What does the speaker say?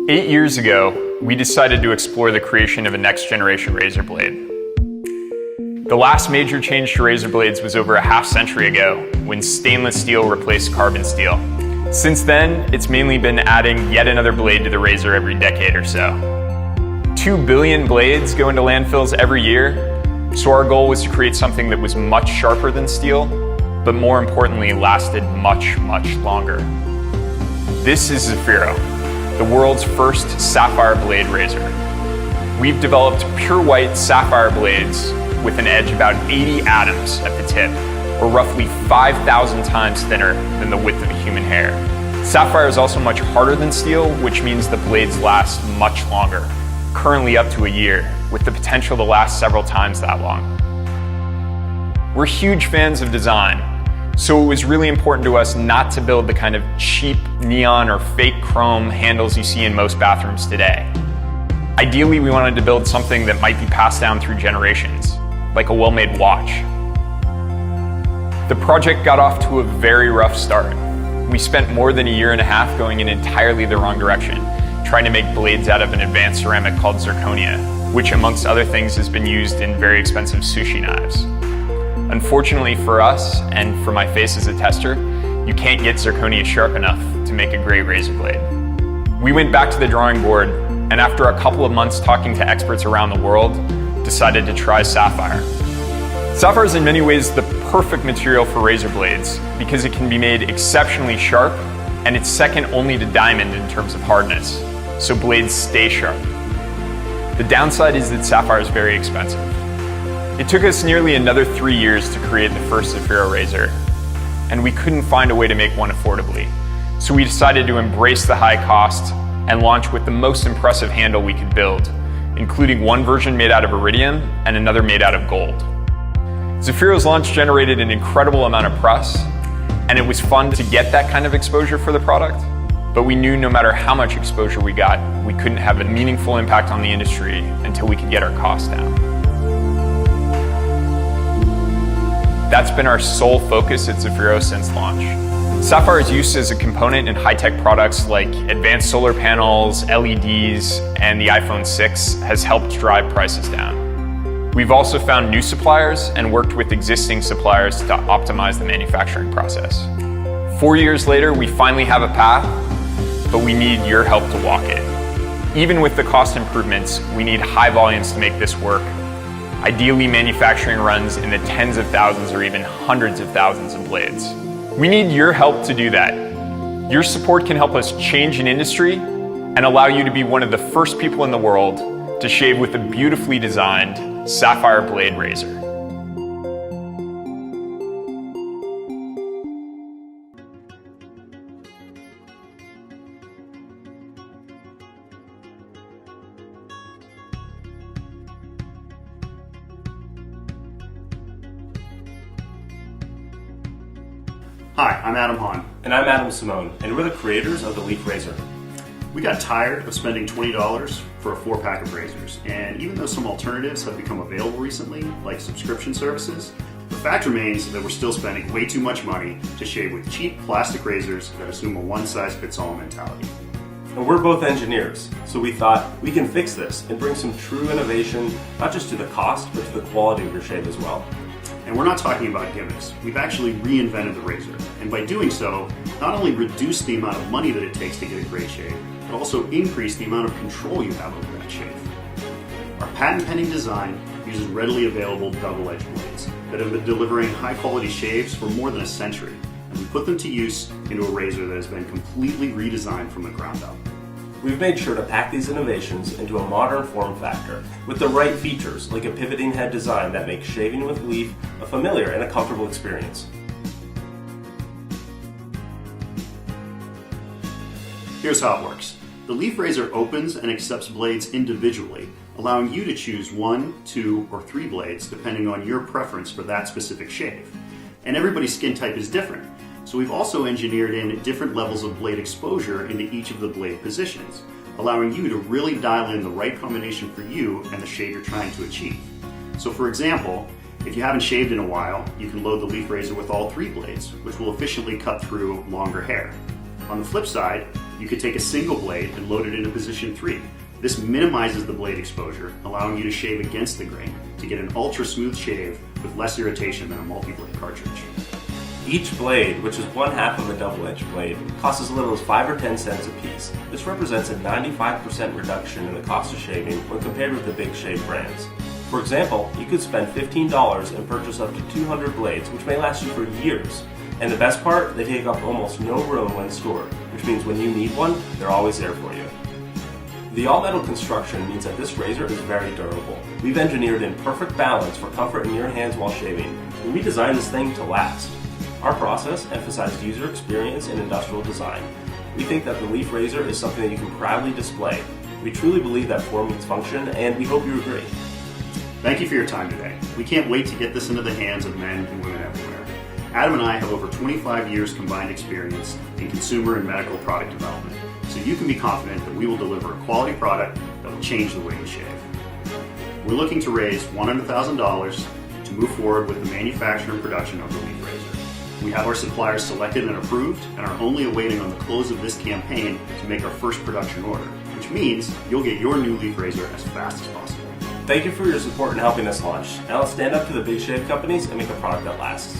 8 years ago, we decided to explore the creation of a next-generation razor blade. The last major change to razor blades was over a half-century ago, when stainless steel replaced carbon steel. Since then, it's mainly been adding yet another blade to the razor every decade or so. 2 billion blades go into landfills every year, so our goal was to create something that was much sharper than steel, but more importantly, lasted much, much longer. This is Zafiro, the world's first sapphire blade razor. We've developed pure white sapphire blades with an edge about 80 atoms at the tip, or roughly 5,000 times thinner than the width of a human hair. Sapphire is also much harder than steel, which means the blades last much longer, currently up to a year, with the potential to last several times that long. We're huge fans of design, so it was really important to us not to build the kind of cheap neon or fake chrome handles you see in most bathrooms today. Ideally, we wanted to build something that might be passed down through generations, like a well-made watch. The project got off to a very rough start. We spent more than a year and a half going in entirely the wrong direction, trying to make blades out of an advanced ceramic called zirconia, which amongst other things has been used in very expensive sushi knives. Unfortunately for us, and for my face as a tester, you can't get zirconia sharp enough to make a great razor blade. We went back to the drawing board, and after a couple of months talking to experts around the world, decided to try sapphire. Sapphire is in many ways the perfect material for razor blades because it can be made exceptionally sharp, and it's second only to diamond in terms of hardness, so blades stay sharp. The downside is that sapphire is very expensive. It took us nearly another 3 years to create the first Zafiro razor, and we couldn't find a way to make one affordably. So we decided to embrace the high cost and launch with the most impressive handle we could build, including one version made out of iridium and another made out of gold. Zafiro's launch generated an incredible amount of press, and it was fun to get that kind of exposure for the product, but we knew no matter how much exposure we got, we couldn't have a meaningful impact on the industry until we could get our costs down. That's been our sole focus at Zafiro since launch. Sapphire's use as a component in high-tech products like advanced solar panels, LEDs, and the iPhone 6 has helped drive prices down. We've also found new suppliers and worked with existing suppliers to optimize the manufacturing process. 4 years later, we finally have a path, but we need your help to walk it. Even with the cost improvements, we need high volumes to make this work. Ideally, manufacturing runs in the tens of thousands or even hundreds of thousands of blades. We need your help to do that. Your support can help us change an industry and allow you to be one of the first people in the world to shave with a beautifully designed sapphire blade razor. Hi, I'm Adam Hahn. And I'm Adam Simone, and we're the creators of the Leaf Razor. We got tired of spending $20 for a 4-pack of razors, and even though some alternatives have become available recently, like subscription services, the fact remains that we're still spending way too much money to shave with cheap plastic razors that assume a one-size-fits-all mentality. And we're both engineers, so we thought we can fix this and bring some true innovation, not just to the cost, but to the quality of your shave as well. And we're not talking about gimmicks. We've actually reinvented the razor, and by doing so, not only reduce the amount of money that it takes to get a great shave, but also increase the amount of control you have over that shave. Our patent-pending design uses readily available double-edged blades that have been delivering high-quality shaves for more than a century, and we put them to use into a razor that has been completely redesigned from the ground up. We've made sure to pack these innovations into a modern form factor with the right features, like a pivoting head design that makes shaving with Leaf a familiar and a comfortable experience. Here's how it works. The Leaf razor opens and accepts blades individually, allowing you to choose 1, 2, or 3 blades depending on your preference for that specific shave. And everybody's skin type is different, so we've also engineered in different levels of blade exposure into each of the blade positions, allowing you to really dial in the right combination for you and the shave you're trying to achieve. So for example, if you haven't shaved in a while, you can load the Leaf razor with all 3 blades, which will efficiently cut through longer hair. On the flip side, You could take a single blade and load it into position 3. This minimizes the blade exposure, allowing you to shave against the grain to get an ultra smooth shave with less irritation than a multi-blade cartridge. Each blade, which is 1/2 of a double-edged blade, costs as little as 5 or 10 cents a piece. This represents a 95% reduction in the cost of shaving when compared with the big shave brands. For example, you could spend $15 and purchase up to 200 blades, which may last you for years. And the best part, they take up almost no room when stored, which means when you need one, they're always there for you. The all-metal construction means that this razor is very durable. We've engineered in perfect balance for comfort in your hands while shaving, and we designed this thing to last. Our process emphasized user experience and industrial design. We think that the Leaf Razor is something that you can proudly display. We truly believe that form meets function, and we hope you agree. Thank you for your time today. We can't wait to get this into the hands of men and women everywhere. Adam and I have over 25 years combined experience in consumer and medical product development, so you can be confident that we will deliver a quality product that will change the way you shave. We're looking to raise $100,000 to move forward with the manufacture and production of the Leaf Razor. We have our suppliers selected and approved and are only awaiting on the close of this campaign to make our first production order, which means you'll get your new Leaf Razor as fast as possible. Thank you for your support in helping us launch. Now let's stand up to the big shave companies and make a product that lasts.